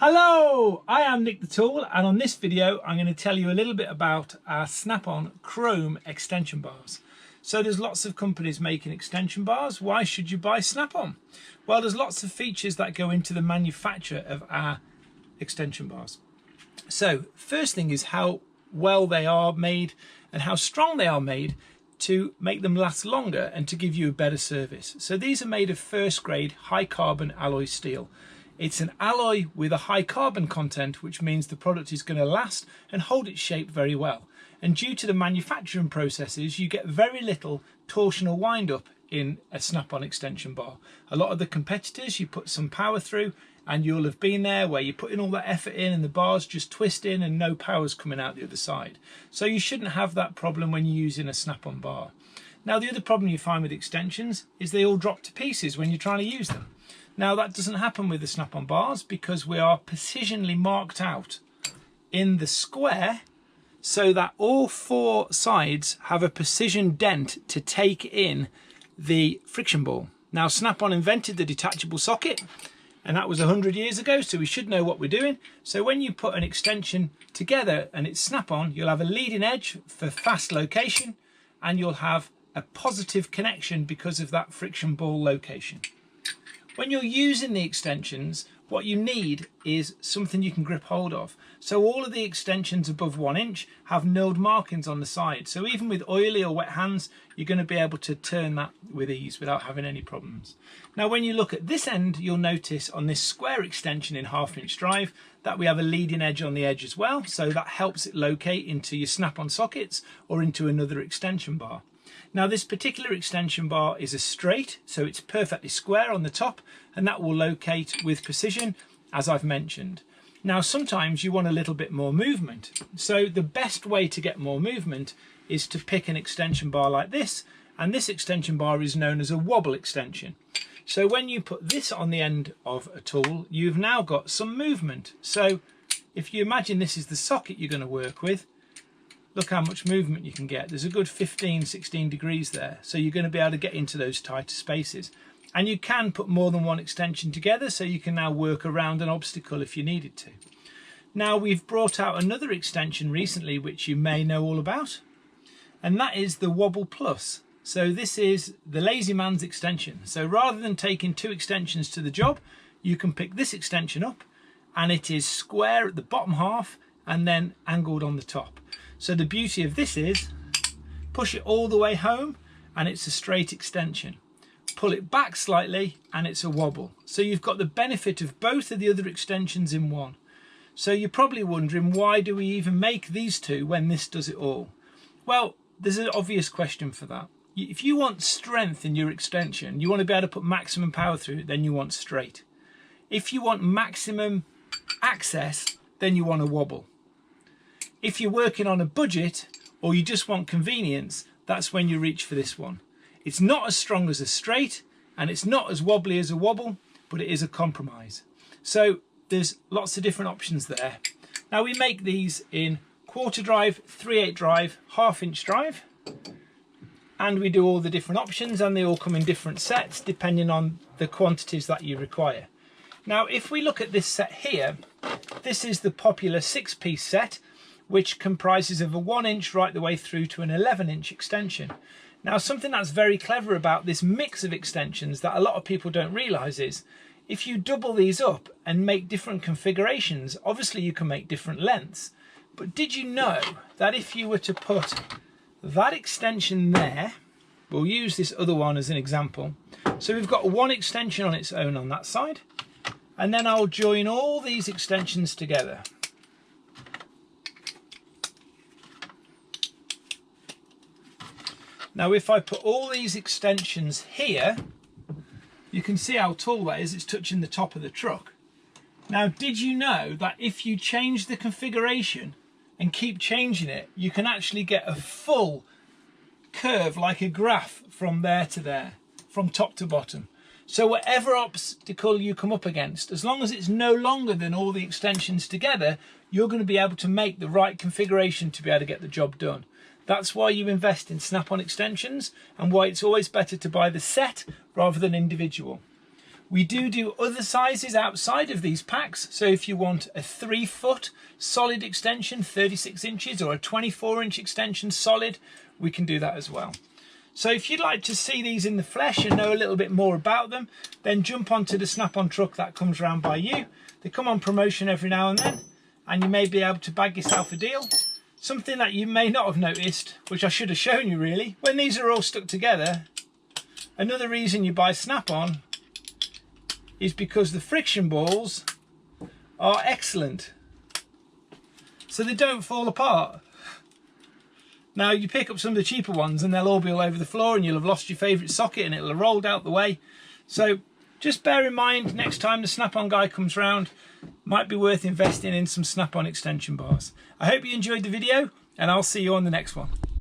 Hello, I am Nick the Tool, and on this video I'm going to tell you a little bit about our Snap-on Chrome extension bars. So there's lots of companies making extension bars. Why should you buy Snap-on? Well, there's lots of features that go into the manufacture of our extension bars. So first thing is how well they are made and how strong they are made to make them last longer and to give you a better service. So these are made of first grade high carbon alloy steel. It's an alloy with a high carbon content, which means the product is going to last and hold its shape very well. And due to the manufacturing processes, you get very little torsional wind up in a Snap-on extension bar. A lot of the competitors, you put some power through and you'll have been there where you're putting all that effort in and the bar's just twisting and no power's coming out the other side. So you shouldn't have that problem when you're using a Snap-on bar. Now the other problem you find with extensions is they all drop to pieces when you're trying to use them. Now that doesn't happen with the Snap-on bars because we are precisionally marked out in the square so that all four sides have a precision dent to take in the friction ball. Now Snap-on invented the detachable socket, and that was 100 years ago, so we should know what we're doing. So when you put an extension together and it's Snap-on, you'll have a leading edge for fast location and you'll have a positive connection because of that friction ball location. When you're using the extensions, what you need is something you can grip hold of. So all of the extensions above 1 inch have milled markings on the side. So even with oily or wet hands, you're going to be able to turn that with ease without having any problems. Now, when you look at this end, you'll notice on this square extension in 1/2 inch drive that we have a leading edge on the edge as well. So that helps it locate into your Snap-on sockets or into another extension bar. Now this particular extension bar is a straight, so it's perfectly square on the top, and that will locate with precision, as I've mentioned. Now sometimes you want a little bit more movement. So the best way to get more movement is to pick an extension bar like this, and this extension bar is known as a Wobble extension. So when you put this on the end of a tool, you've now got some movement. So if you imagine this is the socket you're going to work with, look how much movement you can get. There's a good 15-16 degrees there, so you're going to be able to get into those tighter spaces. And you can put more than one extension together, so you can now work around an obstacle if you needed to. Now we've brought out another extension recently which you may know all about, and that is the Wobble Plus. So this is the lazy man's extension. So rather than taking 2 extensions to the job, you can pick this extension up and it is square at the bottom half and then angled on the top. So the beauty of this is, push it all the way home and it's a straight extension. Pull it back slightly and it's a wobble. So you've got the benefit of both of the other extensions in one. So you're probably wondering, why do we even make these two when this does it all? Well, there's an obvious question for that. If you want strength in your extension, you want to be able to put maximum power through it, then you want straight. If you want maximum access, then you want a wobble. If you're working on a budget or you just want convenience, that's when you reach for this one. It's not as strong as a straight and it's not as wobbly as a wobble, but it is a compromise. So there's lots of different options there. Now we make these in 1/4 drive, 3/8 drive, 1/2 inch drive, and we do all the different options and they all come in different sets depending on the quantities that you require. Now if we look at this set here, this is the popular 6-piece set, which comprises of a 1 inch right the way through to an 11 inch extension. Now something that's very clever about this mix of extensions that a lot of people don't realise is, if you double these up and make different configurations, obviously you can make different lengths. But did you know that if you were to put that extension there, we'll use this other one as an example. So we've got one extension on its own on that side, and then I'll join all these extensions together. Now if I put all these extensions here, you can see how tall that is. It's touching the top of the truck. Now did you know that if you change the configuration and keep changing it, you can actually get a full curve like a graph from there to there, from top to bottom. So whatever obstacle you come up against, as long as it's no longer than all the extensions together, you're going to be able to make the right configuration to be able to get the job done. That's why you invest in Snap-on extensions and why it's always better to buy the set rather than individual. We do other sizes outside of these packs. So if you want a 3-foot solid extension, 36 inches, or a 24-inch extension solid, we can do that as well. So if you'd like to see these in the flesh and know a little bit more about them, then jump onto the Snap-on truck that comes around by you. They come on promotion every now and then, and you may be able to bag yourself a deal. Something that you may not have noticed, which I should have shown you really, when these are all stuck together, another reason you buy Snap-on is because the friction balls are excellent. So they don't fall apart. Now you pick up some of the cheaper ones and they'll all be all over the floor and you'll have lost your favourite socket and it'll have rolled out the way. So just bear in mind next time the Snap-on guy comes round, might be worth investing in some Snap-on extension bars. I hope you enjoyed the video and I'll see you on the next one.